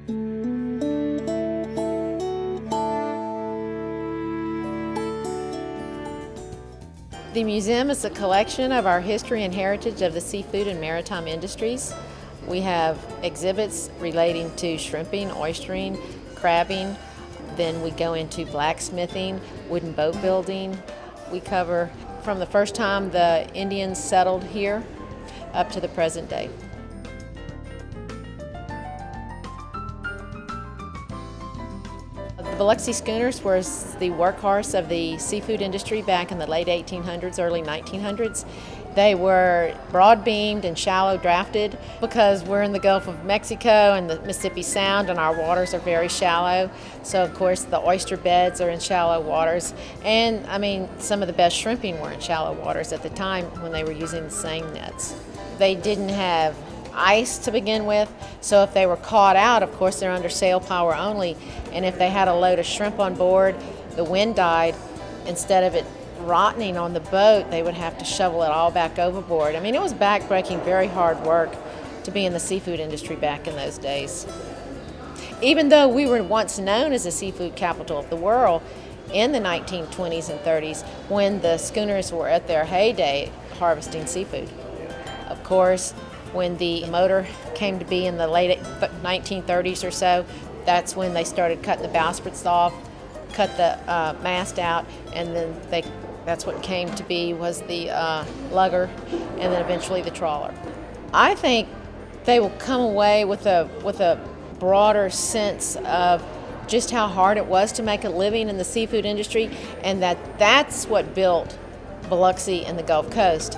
The museum is a collection of our history and heritage of the seafood and maritime industries. We have exhibits relating to shrimping, oystering, crabbing. Then we go into blacksmithing, wooden boat building. We cover from the first time the Indians settled here up to the present day. The Biloxi schooners was the workhorse of the seafood industry back in the late 1800s, early 1900s. They were broad-beamed and shallow drafted because we're in the Gulf of Mexico and the Mississippi Sound, and our waters are very shallow. So of course the oyster beds are in shallow waters, and I mean some of the best shrimping were in shallow waters at the time when they were using the seine nets. They didn't have ice to begin with, so if they were caught out, of course they're under sail power only, and if they had a load of shrimp on board, the wind died, instead of it rotting on the boat, they would have to shovel it all back overboard. I mean, it was back-breaking, very hard work to be in the seafood industry back in those days. Even though we were once known as the seafood capital of the world in the 1920s and 30s, when the schooners were at their heyday harvesting seafood. Of course, when the motor came to be in the late 1930s or so, that's when they started cutting the bowsprits off, cut the mast out, and then that's what came to be was the lugger, and then eventually the trawler. I think they will come away with a broader sense of just how hard it was to make a living in the seafood industry, and that's what built Biloxi and the Gulf Coast.